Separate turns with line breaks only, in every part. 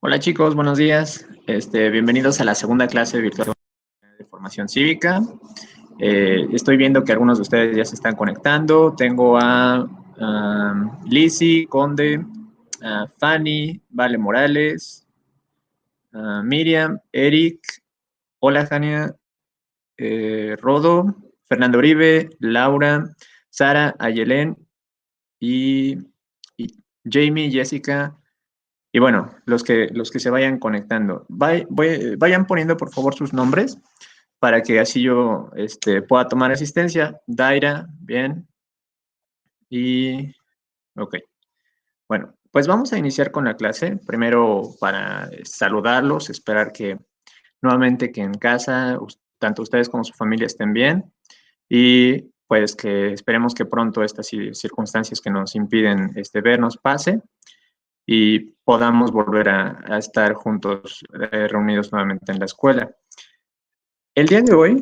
Hola chicos, buenos días. Bienvenidos a la segunda clase virtual de formación cívica. Estoy viendo que algunos de ustedes ya se están conectando. Tengo a Lizzy, Conde, a Fanny, Vale Morales, a Miriam, Eric, hola Jania, Rodo, Fernando Uribe, Laura, Sara, Ayelén y Jamie, Jessica. Y bueno, los que se vayan conectando, vayan poniendo por favor sus nombres para que así yo pueda tomar asistencia. Daira, bien. Y, ok. Bueno, pues vamos a iniciar con la clase. Primero para saludarlos, esperar que nuevamente que en casa, tanto ustedes como su familia estén bien. Y pues que esperemos que pronto estas circunstancias que nos impiden vernos pase y podamos volver a estar juntos, reunidos nuevamente en la escuela. El día de hoy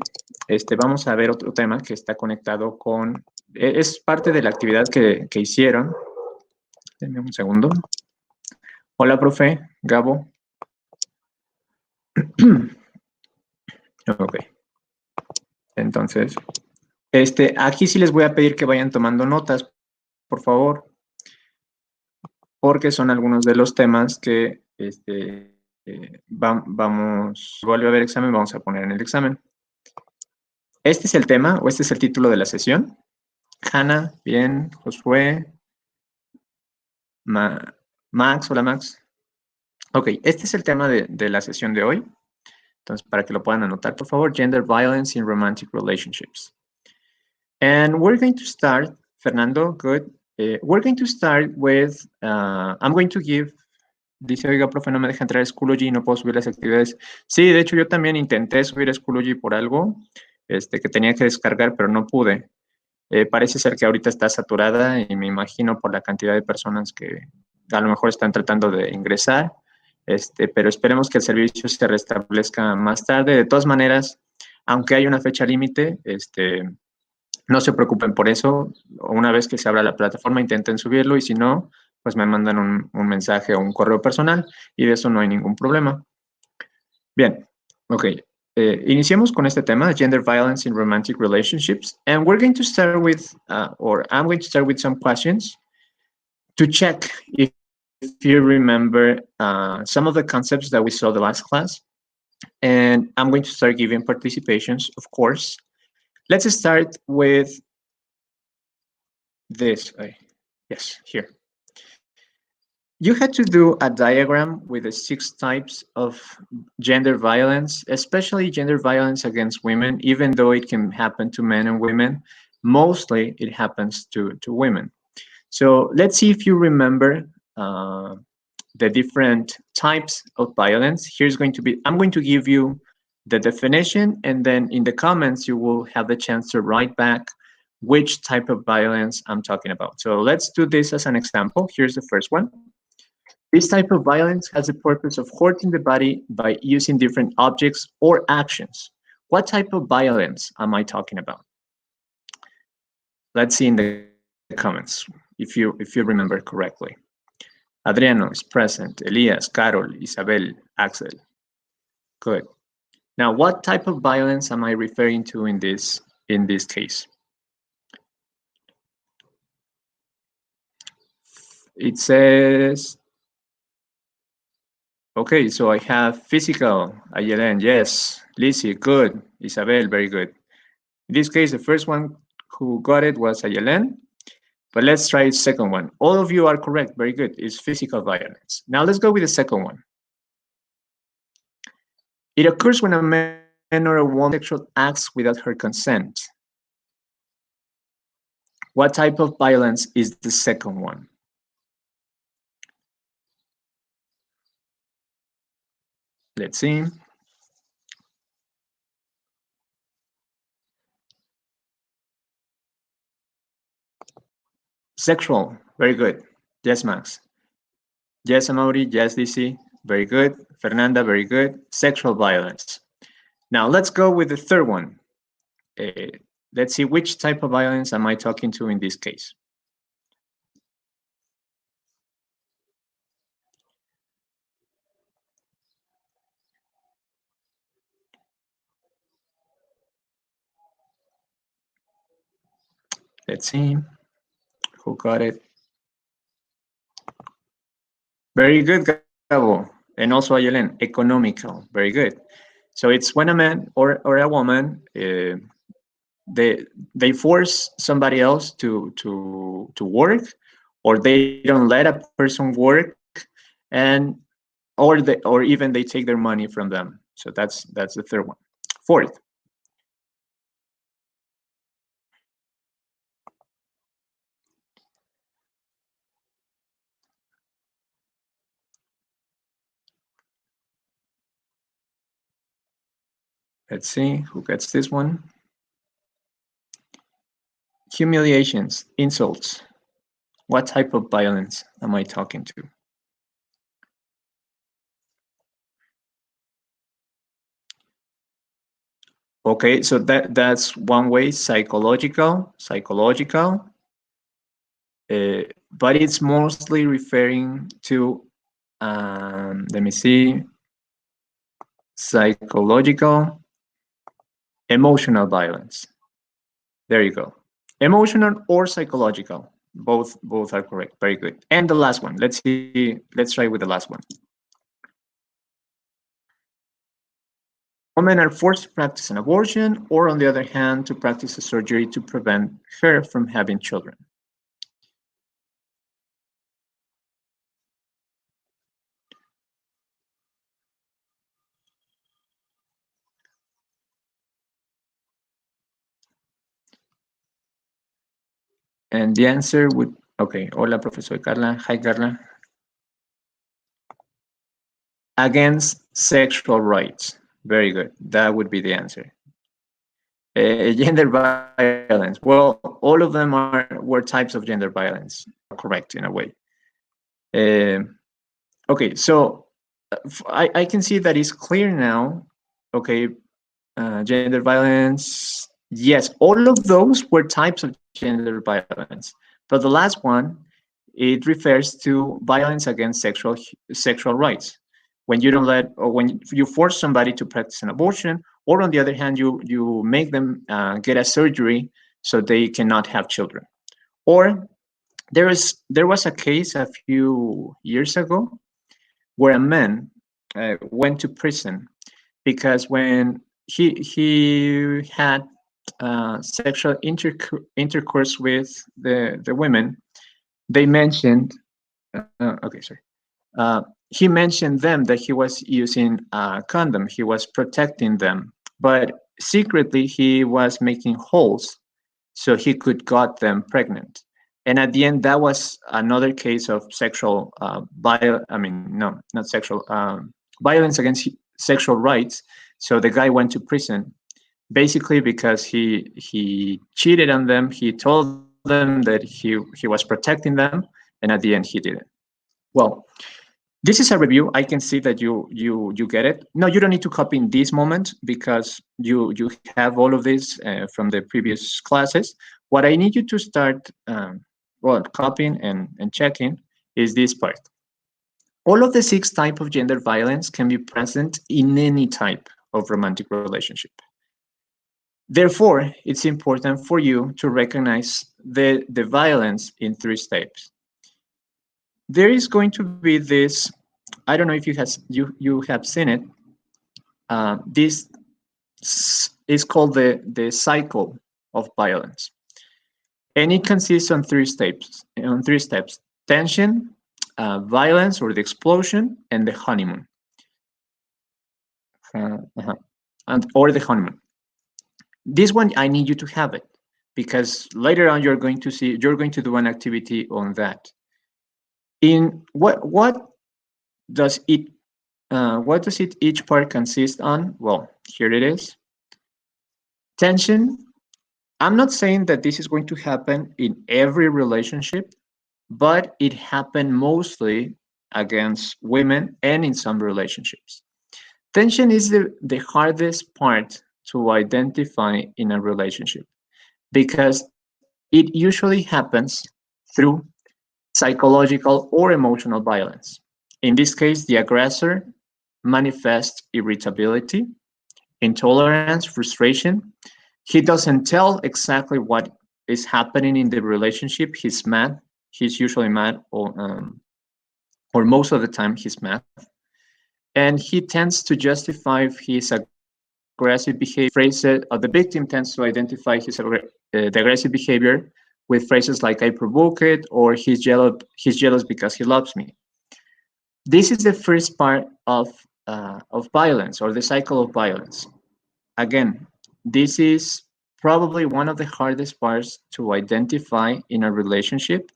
vamos a ver otro tema que está conectado con, es parte de la actividad que hicieron. Denme un segundo. Hola, profe, Gabo. Ok. Entonces, aquí sí les voy a pedir que vayan tomando notas, por favor, porque son algunos de los temas que vamos, vuelve a haber examen, vamos a poner en el examen. Este es el tema, o este es el título de la sesión. Hanna, bien, Josué, Max, hola Max. Ok, este es el tema de la sesión de hoy. Entonces, para que lo puedan anotar, por favor, Gender Violence in Romantic Relationships. And we're going to start, Fernando, good. We're going to start with, I'm going to give, dice, oiga, profe, no me deja entrar a Schoology y no puedo subir las actividades. Sí, de hecho, yo también intenté subir a Schoology por algo que tenía que descargar, pero no pude. Parece ser que ahorita está saturada y me imagino por la cantidad de personas que a lo mejor están tratando de ingresar, pero esperemos que el servicio se restablezca más tarde. De todas maneras, aunque hay una fecha límite, no se preocupen por eso. Una vez que se abra la plataforma, intenten subirlo y si no, pues me mandan un mensaje o un correo personal y de eso no hay ningún problema. Bien, ok. Iniciemos con este tema, Gender Violence in Romantic Relationships, and we're going to start with, or I'm going to start with some questions to check if you remember some of the concepts that we saw the last class, and I'm going to start giving participations, of course. Let's start with this. Yes, here. You had to do a diagram with the 6 types of gender violence, especially gender violence against women, even though it can happen to men and women. Mostly it happens to women. So let's see if you remember the different types of violence. Here's going to be, I'm going to give you the definition, and then in the comments, you will have the chance to write back which type of violence I'm talking about. So let's do this as an example. Here's the first one. This type of violence has the purpose of hurting the body by using different objects or actions. What type of violence am I talking about? Let's see in the comments if you remember correctly. Adriano is present. Elias, Carol, Isabel, Axel. Good. Now, what type of violence am I referring to in this case? It says, okay, so I have physical, Ayelen, yes. Lizzie, good. Isabel, very good. In this case, the first one who got it was Ayelen. But let's try the second one. All of you are correct. Very good. It's physical violence. Now let's go with the second one. It occurs when a man or a woman sexual acts without her consent. What type of violence is the second one? Let's see. Sexual. Very good. Yes, Max. Yes, Amaury. Yes, DC. Very good. Fernanda, very good. Sexual violence. Now let's go with the third one. Let's see which type of violence am I talking to in this case. Let's see who got it. Very good, Gabo. And also Ayelen, economical. Very good. So it's when a man or a woman they force somebody else to work, or they don't let a person work, and or even they take their money from them. So that's the third one. Fourth, let's see who gets this one. Humiliations, insults. What type of violence am I talking to? Okay, so that's one way, psychological, but it's mostly referring to, let me see, psychological, emotional violence. There you go. Emotional or psychological, both are correct. Very good. And the last one. Let's see. Let's try with the last one. Women are forced to practice an abortion, or on the other hand, to practice a surgery to prevent her from having children. And the answer would, okay, hola, Professor Carla. Hi, Carla. Against sexual rights. Very good. That would be the answer. Gender violence. Well, all of them were types of gender violence. Correct in a way. Um okay, so I can see that it's clear now. Okay, gender violence. Yes, all of those were types of gender violence. But the last one, it refers to violence against sexual rights. When you don't let, or when you force somebody to practice an abortion, or on the other hand, you make them get a surgery so they cannot have children. Or there was a case a few years ago where a man went to prison because when he had sexual intercourse with the women, they mentioned, okay, sorry, he mentioned them that he was using a condom, he was protecting them, but secretly he was making holes so he could got them pregnant. And at the end, that was another case of sexual I mean, no, not sexual violence against sexual rights. So the guy went to prison basically because he cheated on them. He told them that he was protecting them, and at the end, he didn't. Well, this is a review. I can see that you get it. No, you don't need to copy in this moment because you have all of this from the previous classes. What I need you to start well copying and checking is this part. All of the six types of gender violence can be present in any type of romantic relationship. Therefore, it's important for you to recognize the violence in three steps. There is going to be this, I don't know if you have seen it. This is called the cycle of violence, and it consists on three steps. Tension, violence or the explosion, and the honeymoon. Uh-huh. And or the honeymoon. This one I need you to have it because later on you're going to do an activity on that. In does it what does it each part consist on? Well, here it is. Tension. I'm not saying that this is going to happen in every relationship, but it happened mostly against women and in some relationships. Tension is the hardest part to identify in a relationship because it usually happens through psychological or emotional violence. In this case, the aggressor manifests irritability, intolerance, frustration. He doesn't tell exactly is happening in the relationship, he's mad. He's usually mad, or most of the time he's mad, and he tends to justify his aggressive behavior. The victim tends to identify the aggressive behavior with phrases like "I provoke it" or He's jealous because he loves me." This is the first part of violence, or the cycle of violence. Again, this is probably one of the hardest parts to identify in a relationship,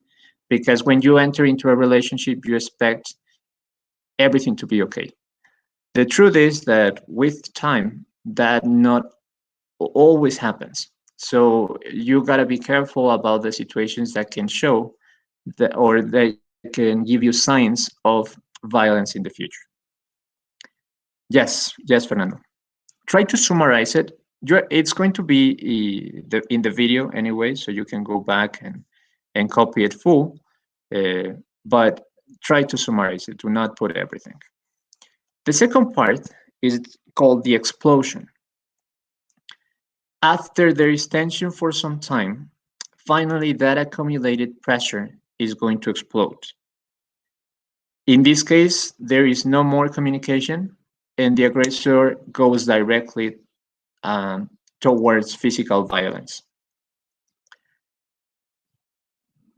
because when you enter into a relationship, you expect everything to be okay. The truth is that with time, that not always happens. So you got to be careful about the situations that can show that, or that can give you signs of violence in the future. Yes, Fernando. Try to summarize it. It's going to be in the video anyway, so you can go back and copy it full. But try to summarize it. Do not put everything. The second part is called the explosion. After there is tension for some time, finally that accumulated pressure is going to explode. In this case, there is no more communication, and the aggressor goes directly um, towards physical violence.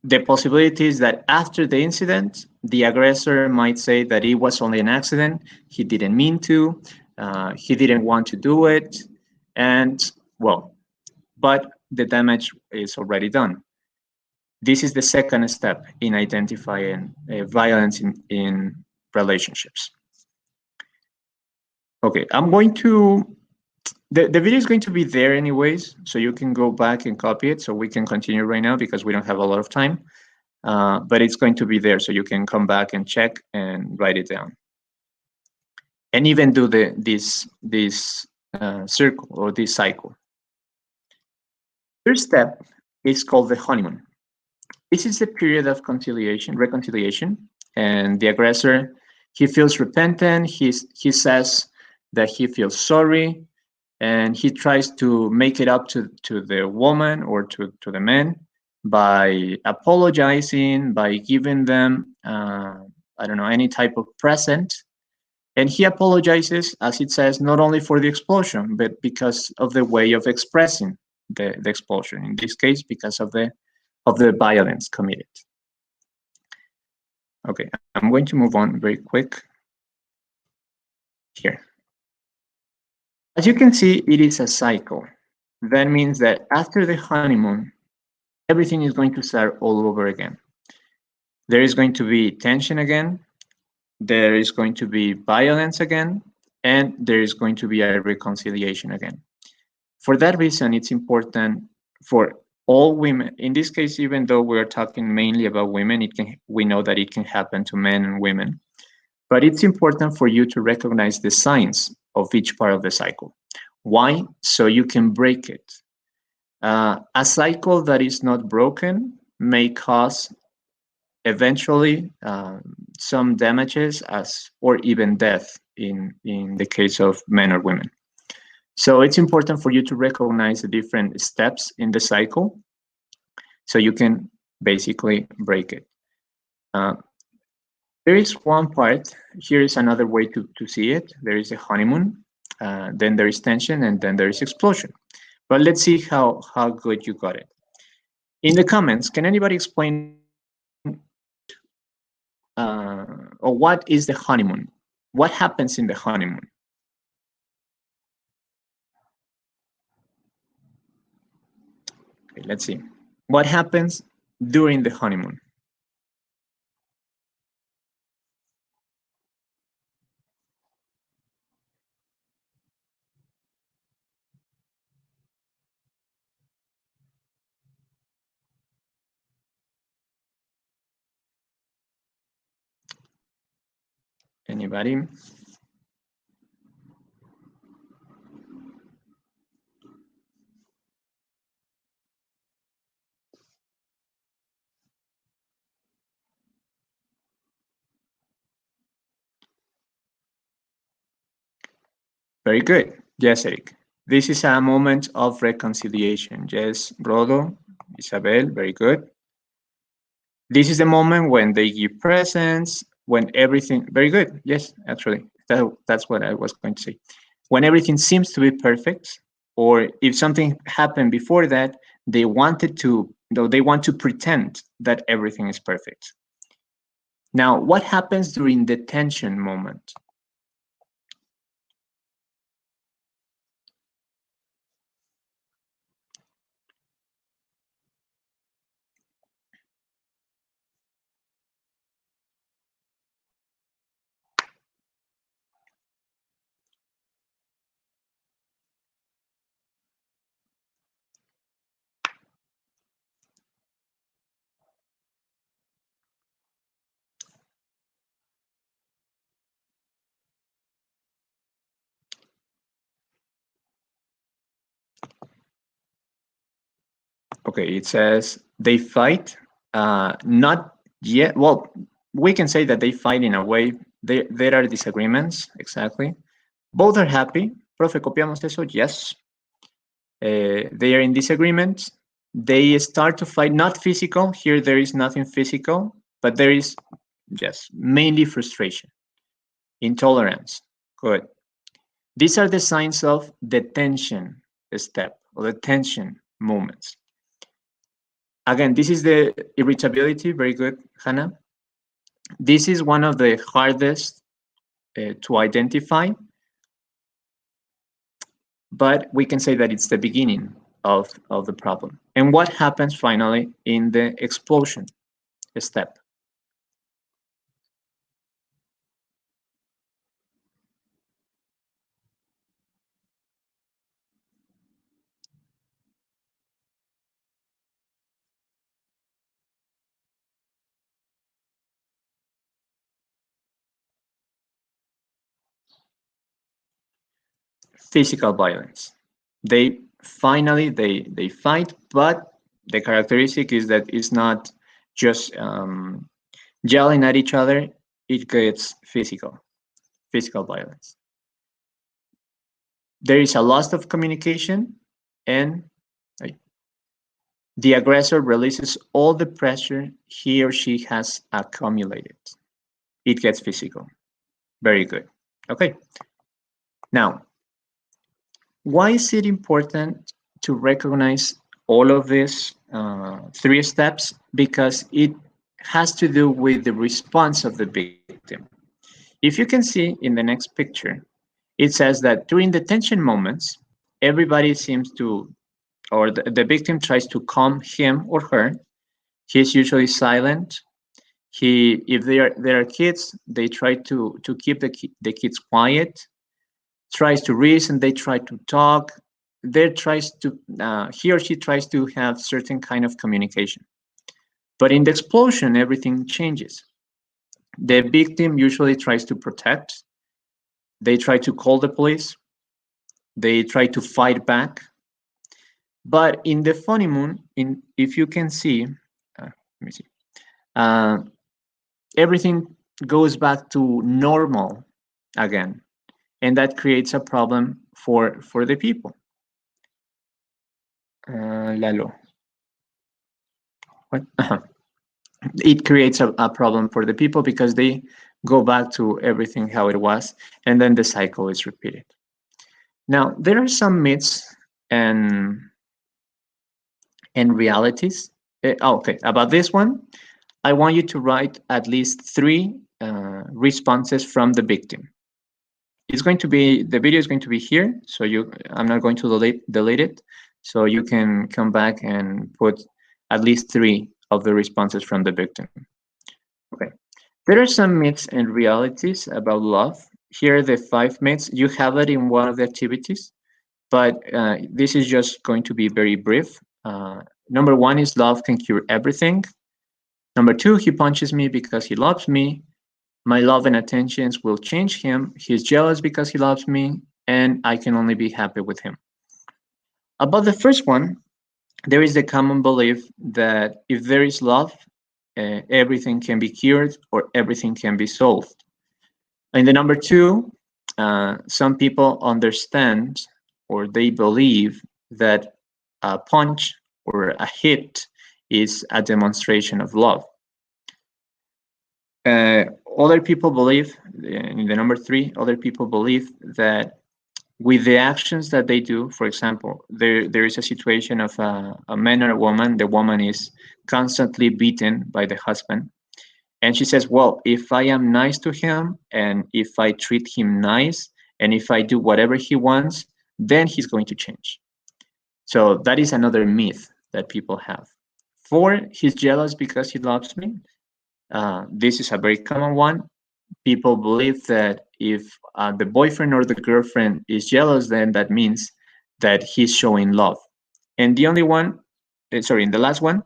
The possibility is that after the incident, the aggressor might say that it was only an accident, he didn't mean to, he didn't want to do it, and well, but the damage is already done. This is the second step in identifying violence in relationships. Okay, I'm going to, the video is going to be there anyways, so you can go back and copy it, so we can continue right now because we don't have a lot of time. But it's going to be there, so you can come back and check and write it down, and even do this circle or this cycle. First step is called the honeymoon. This is the period of reconciliation, and the aggressor, he feels repentant. He says that he feels sorry, and he tries to make it up to the woman or to the man by apologizing, by giving them, I don't know, any type of present. And he apologizes, as it says, not only for the explosion, but because of the way of expressing the explosion. In this case, because of the violence committed. Okay, I'm going to move on very quick here. As you can see, it is a cycle. That means that after the honeymoon, everything is going to start all over again. There is going to be tension again, there is going to be violence again, and there is going to be a reconciliation again. For that reason, it's important for all women, in this case, even though we're talking mainly about women, we know that it can happen to men and women, but it's important for you to recognize the signs of each part of the cycle. Why? So you can break it. A cycle that is not broken may cause eventually some damages or even death in the case of men or women. So it's important for you to recognize the different steps in the cycle so you can basically break it. There is one part, here is another way to see it. There is a honeymoon, then there is tension, and then there is explosion. But let's see how good you got it. In the comments, can anybody explain or what is the honeymoon? What happens in the honeymoon? Okay, let's see. What happens during the honeymoon? Anybody? Very good. Yes, Eric. This is a moment of reconciliation. Yes, Rodo, Isabel, very good. This is the moment when they give presents, when everything, very good. Yes, actually, that's what I was going to say. When everything seems to be perfect, or if something happened before that, they wanted to, though they want to pretend that everything is perfect. Now, what happens during the tension moment? Okay, it says they fight, not yet. Well, we can say that they fight in a way. There are disagreements, exactly. Both are happy. Profe, copiamos eso? Yes. They are in disagreement. They start to fight, not physical. Here, there is nothing physical, but there is, yes, mainly frustration, intolerance. Good. These are the signs of the tension step or the tension moments. Again, this is the irritability. Very good, Hannah. This is one of the hardest to identify, but we can say that it's the beginning of the problem. And what happens finally in the explosion step? Physical violence. They finally they fight, but the characteristic is that it's not just yelling at each other. It gets physical violence. There is a loss of communication, and the aggressor releases all the pressure he or she has accumulated. It gets physical. Very good. Okay. Now, why is it important to recognize all of these three steps? Because it has to do with the response of the victim. If you can see in the next picture, it says that during the tension moments, everybody seems to, or the victim tries to calm him or her. He's usually silent. If there are kids, they try to keep the kids quiet. Tries to reason. They try to talk. There tries to he or she tries to have certain kind of communication. But in the explosion, everything changes. The victim usually tries to protect. They try to call the police. They try to fight back. But in the funny moon, if you can see, let me see. Uh, Everything goes back to normal again, and that creates a problem for the people. Lalo, what? It creates a problem for the people because they go back to everything how it was, and then the cycle is repeated. Now there are some myths and realities. Okay, about this one, I want you to write at least three responses from the victim. It's going to be, the video is going to be here, so I'm not going to delete it, so you can come back and put at least three of the responses from the victim. Okay. There are some myths and realities about love. Here are the 5 myths. You have it in one of the activities, but this is just going to be very brief. Number 1 is love can cure everything. Number 2, he punches me because he loves me. My love and attentions will change him. He's jealous because he loves me, and I can only be happy with him. About the first one, there is the common belief that if there is love, everything can be cured or everything can be solved. And the number 2, some people understand or they believe that a punch or a hit is a demonstration of love. Other people believe, in the number 3, other people believe that with the actions that they do, for example, there is a situation of a man or a woman. The woman is constantly beaten by the husband. And she says, well, if I am nice to him and if I treat him nice and if I do whatever he wants, then he's going to change. So that is another myth that people have. 4, he's jealous because he loves me. This is a very common one. People believe that if the boyfriend or the girlfriend is jealous, then that means that he's showing love. And the only one, the last one,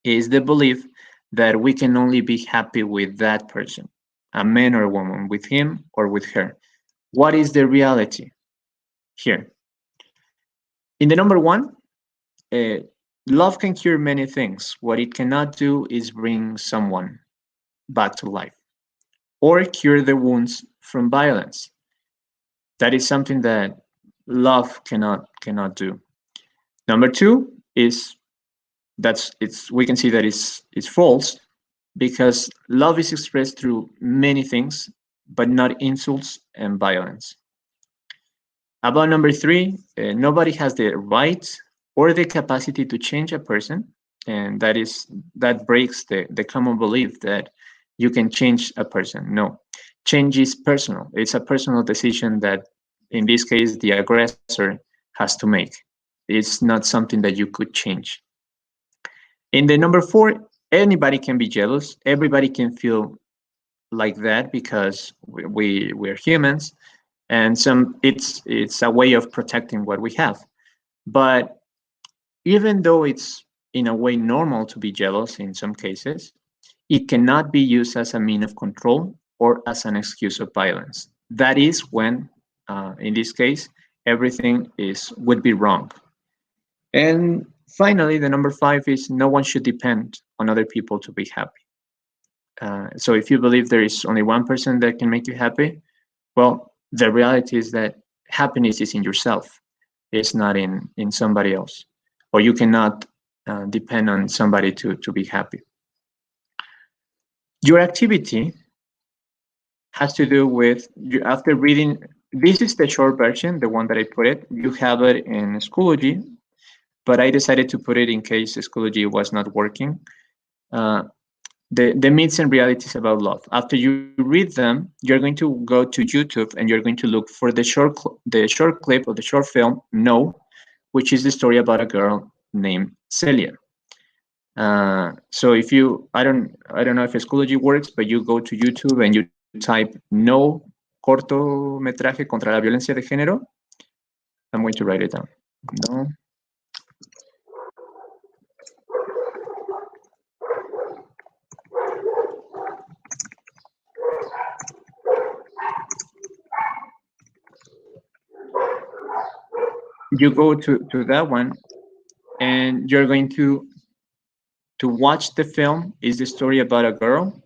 is the belief that we can only be happy with that person, a man or a woman, with him or with her. What is the reality here? In the number 1, uh, love can cure many things. What it cannot do is bring someone back to life or cure the wounds from violence. That is something that love cannot do. Number 2 is we can see that it's false, because love is expressed through many things, but not insults and violence. About number 3, nobody has the right or the capacity to change a person, and that breaks the common belief that you can change a person. No, change is personal. It's a personal decision that, in this case, the aggressor has to make. It's not something that you could change. In the number 4, anybody can be jealous. Everybody can feel like that because we're humans, and it's a way of protecting what we have. But even though it's in a way normal to be jealous in some cases, it cannot be used as a mean of control or as an excuse of violence. That is when, in this case, everything would be wrong. And finally, the number 5 is no one should depend on other people to be happy. So if you believe there is only one person that can make you happy, well, the reality is that happiness is in yourself. It's not in somebody else. Or you cannot depend on somebody to be happy. Your activity has to do with, after reading, this is the short version, the one that I put it. You have it in Schoology, but I decided to put it in case Schoology was not working. The myths and realities about love. After you read them, you're going to go to YouTube and you're going to look for the short clip of the short film No, which is the story about a girl named Celia. So if you, I don't know if Schoology works, but you go to YouTube and you type No cortometraje contra la violencia de género. I'm going to write it down. No. You go to that one and you're going to watch the film. Is the story about a girl,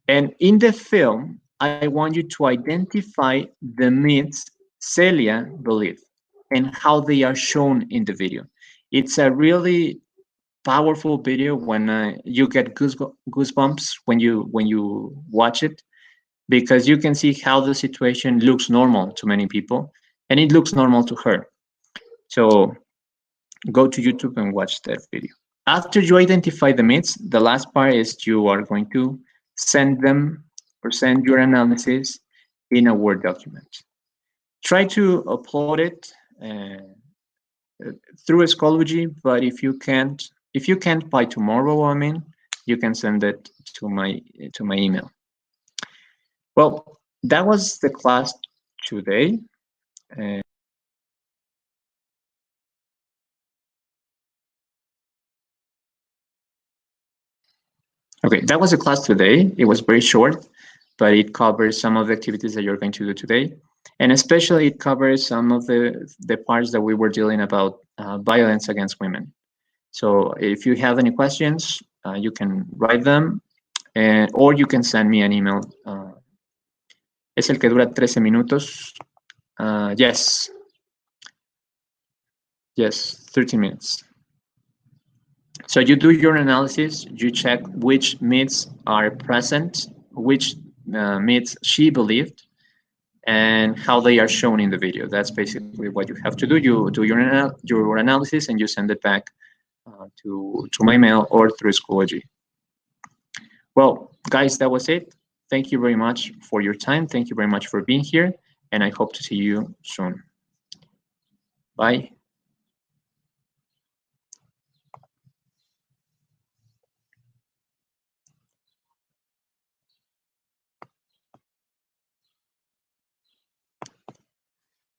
and in the film I want you to identify the myths Celia believed and how they are shown in the video. It's a really powerful video. When you get goosebumps when you watch it, because you can see how the situation looks normal to many people and it looks normal to her. So go to YouTube and watch that video. After you identify the myths, the last part is you are going to send them or send your analysis in a Word document. Try to upload it through Schoology, but if you can't by tomorrow, you can send it to my email. Well, that was the class today. Okay, that was the class today. It was very short, but it covers some of the activities that you're going to do today. And especially it covers some of the parts that we were dealing about violence against women. So if you have any questions, you can write them, or you can send me an email. Es el que dura 13 minutos. Yes. Yes, 13 minutes. So you do your analysis, you check which myths are present, which myths she believed, and how they are shown in the video. That's basically what you have to do. You do your analysis and you send it back to my mail or through Schoology. Well, guys, that was it. Thank you very much for your time. Thank you very much for being here, and I hope to see you soon. Bye.